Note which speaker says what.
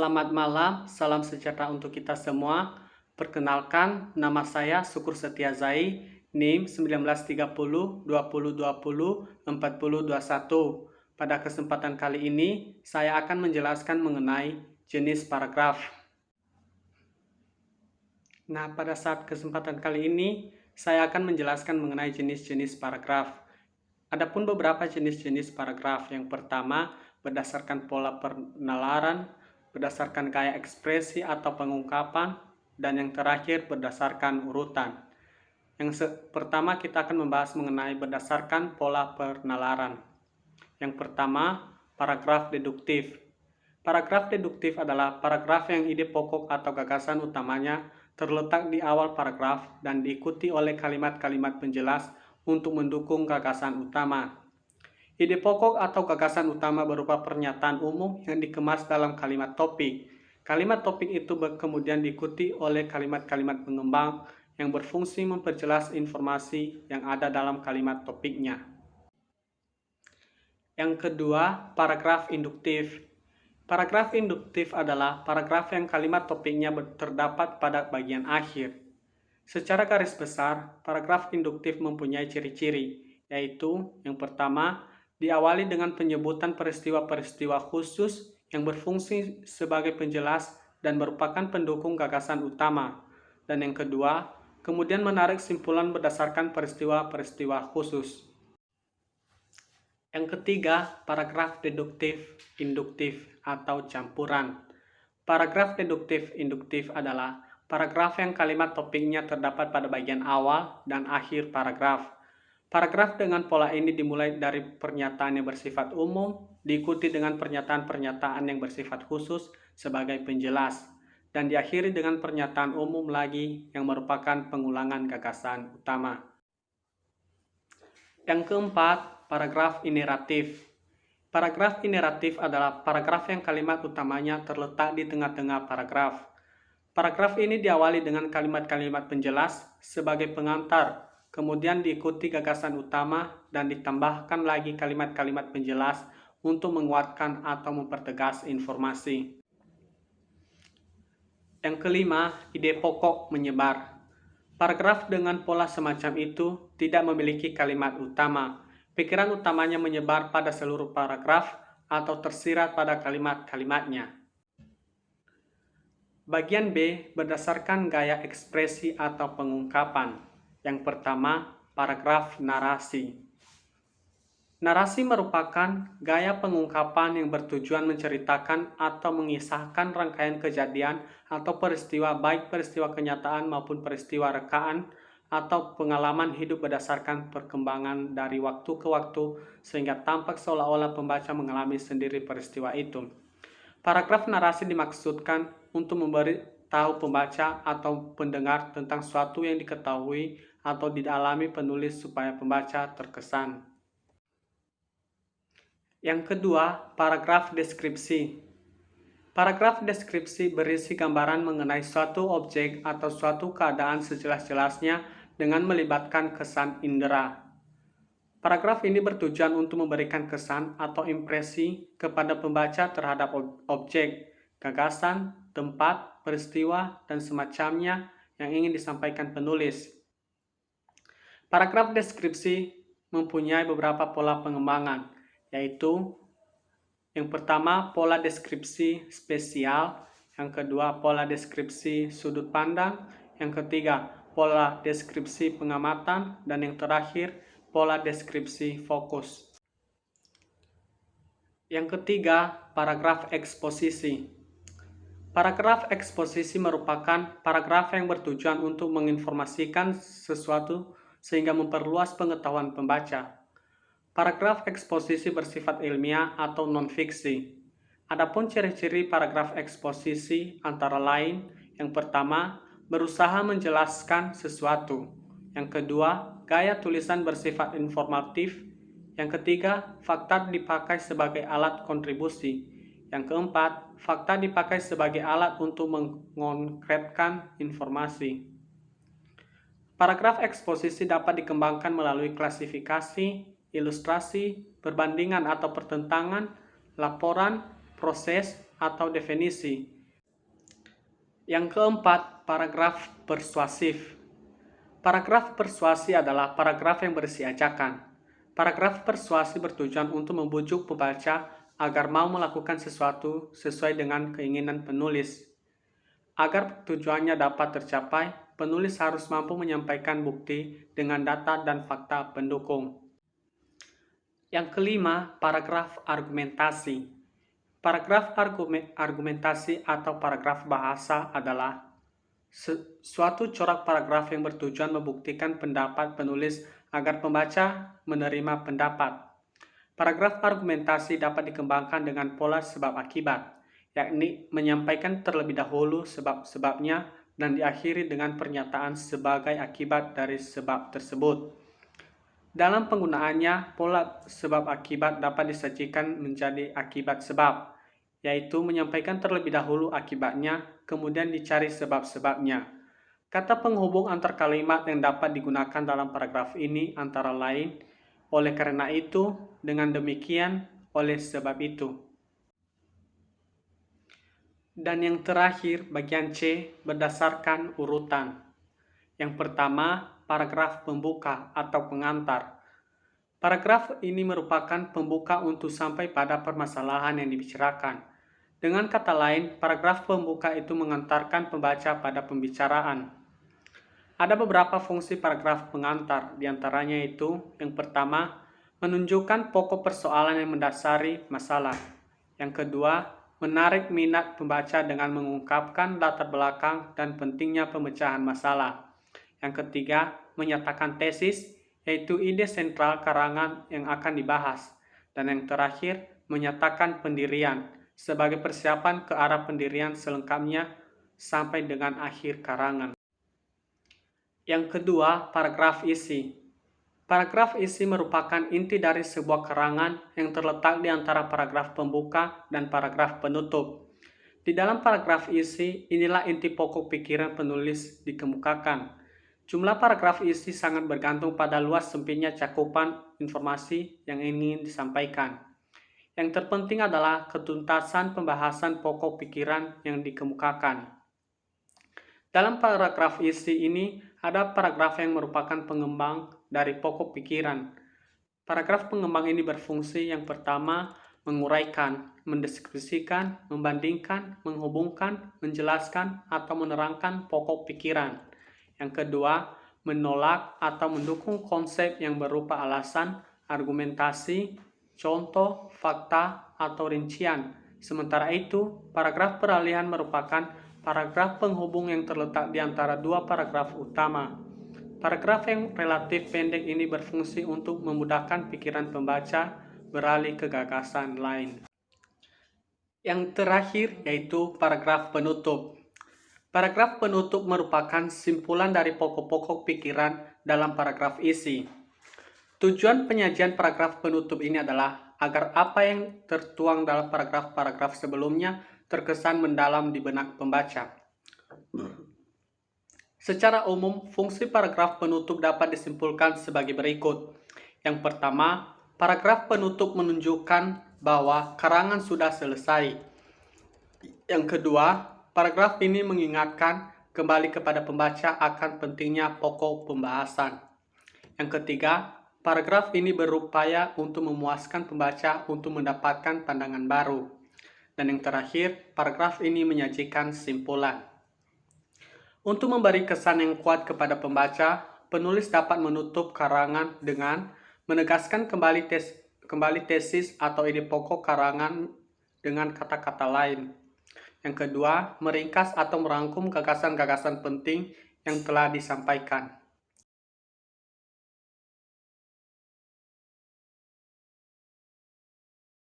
Speaker 1: Selamat malam, salam sejahtera untuk kita semua. Perkenalkan, nama saya Syukur Setia Zai, NIM 1930 20 20 40 21. Pada kesempatan kali ini, saya akan menjelaskan mengenai jenis paragraf. Nah, pada saat kesempatan kali ini, saya akan menjelaskan mengenai jenis-jenis paragraf. Adapun beberapa jenis-jenis paragraf. Yang pertama, berdasarkan pola penalaran, berdasarkan gaya ekspresi atau pengungkapan, dan yang terakhir berdasarkan urutan. Yang pertama kita akan membahas mengenai berdasarkan pola penalaran. Yang pertama, paragraf deduktif. Paragraf deduktif adalah paragraf yang ide pokok atau gagasan utamanya terletak di awal paragraf dan diikuti oleh kalimat-kalimat penjelas untuk mendukung gagasan utama. Ide pokok atau gagasan utama berupa pernyataan umum yang dikemas dalam kalimat topik. Kalimat topik itu kemudian diikuti oleh kalimat-kalimat pengembang yang berfungsi memperjelas informasi yang ada dalam kalimat topiknya. Yang kedua, paragraf induktif. Paragraf induktif adalah paragraf yang kalimat topiknya terdapat pada bagian akhir. Secara garis besar, paragraf induktif mempunyai ciri-ciri, yaitu yang pertama, diawali dengan penyebutan peristiwa-peristiwa khusus yang berfungsi sebagai penjelas dan merupakan pendukung gagasan utama. Dan yang kedua, kemudian menarik simpulan berdasarkan peristiwa-peristiwa khusus. Yang ketiga, paragraf deduktif, induktif, atau campuran. Paragraf deduktif, induktif adalah paragraf yang kalimat topiknya terdapat pada bagian awal dan akhir paragraf. Paragraf dengan pola ini dimulai dari pernyataan yang bersifat umum, diikuti dengan pernyataan-pernyataan yang bersifat khusus sebagai penjelas, dan diakhiri dengan pernyataan umum lagi yang merupakan pengulangan gagasan utama. Yang keempat, paragraf ineratif. Paragraf ineratif adalah paragraf yang kalimat utamanya terletak di tengah-tengah paragraf. Paragraf ini diawali dengan kalimat-kalimat penjelas sebagai pengantar, kemudian diikuti gagasan utama dan ditambahkan lagi kalimat-kalimat penjelas untuk menguatkan atau mempertegas informasi. Yang kelima, ide pokok menyebar. Paragraf dengan pola semacam itu tidak memiliki kalimat utama. Pikiran utamanya menyebar pada seluruh paragraf atau tersirat pada kalimat-kalimatnya. Bagian B berdasarkan gaya ekspresi atau pengungkapan. Yang pertama, paragraf narasi. Narasi merupakan gaya pengungkapan yang bertujuan menceritakan atau mengisahkan rangkaian kejadian atau peristiwa, baik peristiwa kenyataan maupun peristiwa rekaan atau pengalaman hidup berdasarkan perkembangan dari waktu ke waktu sehingga tampak seolah-olah pembaca mengalami sendiri peristiwa itu. Paragraf narasi dimaksudkan untuk memberi tahu pembaca atau pendengar tentang sesuatu yang diketahui atau dialami penulis supaya pembaca terkesan. Yang kedua, paragraf deskripsi. Paragraf deskripsi berisi gambaran mengenai suatu objek atau suatu keadaan sejelas-jelasnya dengan melibatkan kesan indera. Paragraf ini bertujuan untuk memberikan kesan atau impresi kepada pembaca terhadap objek, gagasan, tempat, peristiwa, dan semacamnya yang ingin disampaikan penulis. Paragraf deskripsi mempunyai beberapa pola pengembangan, yaitu yang pertama pola deskripsi spesial, yang kedua pola deskripsi sudut pandang, yang ketiga pola deskripsi pengamatan, dan yang terakhir pola deskripsi fokus. Yang ketiga, paragraf eksposisi. Paragraf eksposisi merupakan paragraf yang bertujuan untuk menginformasikan sesuatu sehingga memperluas pengetahuan pembaca. Paragraf eksposisi bersifat ilmiah atau non-fiksi. Adapun ciri-ciri paragraf eksposisi antara lain, yang pertama, berusaha menjelaskan sesuatu. Yang kedua, gaya tulisan bersifat informatif. Yang ketiga, fakta dipakai sebagai alat kontribusi. Yang keempat, fakta dipakai sebagai alat untuk mengkonkretkan informasi. Paragraf eksposisi dapat dikembangkan melalui klasifikasi, ilustrasi, perbandingan atau pertentangan, laporan, proses, atau definisi. Yang keempat, paragraf persuasif. Paragraf persuasi adalah paragraf yang berisi ajakan. Paragraf persuasi bertujuan untuk membujuk pembaca agar mau melakukan sesuatu sesuai dengan keinginan penulis. Agar tujuannya dapat tercapai, penulis harus mampu menyampaikan bukti dengan data dan fakta pendukung. Yang kelima, paragraf argumentasi. Paragraf argumentasi atau paragraf bahasa adalah suatu corak paragraf yang bertujuan membuktikan pendapat penulis agar pembaca menerima pendapat. Paragraf argumentasi dapat dikembangkan dengan pola sebab akibat, yakni menyampaikan terlebih dahulu sebab-sebabnya dan diakhiri dengan pernyataan sebagai akibat dari sebab tersebut. Dalam penggunaannya, pola sebab akibat dapat disajikan menjadi akibat sebab, yaitu menyampaikan terlebih dahulu akibatnya, kemudian dicari sebab-sebabnya. Kata penghubung antar kalimat yang dapat digunakan dalam paragraf ini antara lain, oleh karena itu, dengan demikian, oleh sebab itu. Dan yang terakhir, bagian C, berdasarkan urutan. Yang pertama, paragraf pembuka atau pengantar. Paragraf ini merupakan pembuka untuk sampai pada permasalahan yang dibicarakan. Dengan kata lain, paragraf pembuka itu mengantarkan pembaca pada pembicaraan. Ada beberapa fungsi paragraf pengantar, diantaranya itu, yang pertama, menunjukkan pokok persoalan yang mendasari masalah. Yang kedua, menarik minat pembaca dengan mengungkapkan latar belakang dan pentingnya pemecahan masalah. Yang ketiga, menyatakan tesis, yaitu ide sentral karangan yang akan dibahas. Dan yang terakhir, menyatakan pendirian, sebagai persiapan ke arah pendirian selengkapnya sampai dengan akhir karangan. Yang kedua, paragraf isi. Paragraf isi merupakan inti dari sebuah karangan yang terletak di antara paragraf pembuka dan paragraf penutup. Di dalam paragraf isi, inilah inti pokok pikiran penulis dikemukakan. Jumlah paragraf isi sangat bergantung pada luas sempitnya cakupan informasi yang ingin disampaikan. Yang terpenting adalah ketuntasan pembahasan pokok pikiran yang dikemukakan. Dalam paragraf isi ini, ada paragraf yang merupakan pengembang dari pokok pikiran. Paragraf pengembang ini berfungsi yang pertama, menguraikan, mendeskripsikan, membandingkan, menghubungkan, menjelaskan, atau menerangkan pokok pikiran. Yang kedua, menolak atau mendukung konsep yang berupa alasan, argumentasi, contoh, fakta, atau rincian. Sementara itu, paragraf peralihan merupakan paragraf penghubung yang terletak di antara dua paragraf utama. Paragraf yang relatif pendek ini berfungsi untuk memudahkan pikiran pembaca beralih ke gagasan lain. Yang terakhir yaitu paragraf penutup. Paragraf penutup merupakan simpulan dari pokok-pokok pikiran dalam paragraf isi. Tujuan penyajian paragraf penutup ini adalah agar apa yang tertuang dalam paragraf-paragraf sebelumnya terkesan mendalam di benak pembaca. Secara umum, fungsi paragraf penutup dapat disimpulkan sebagai berikut. Yang pertama, paragraf penutup menunjukkan bahwa karangan sudah selesai. Yang kedua, paragraf ini mengingatkan kembali kepada pembaca akan pentingnya pokok pembahasan. Yang ketiga, paragraf ini berupaya untuk memuaskan pembaca untuk mendapatkan pandangan baru. Dan yang terakhir, paragraf ini menyajikan simpulan. Untuk memberi kesan yang kuat kepada pembaca, penulis dapat menutup karangan dengan menegaskan kembali tesis atau ide pokok karangan dengan kata-kata lain. Yang kedua, meringkas atau merangkum gagasan-gagasan penting yang telah disampaikan.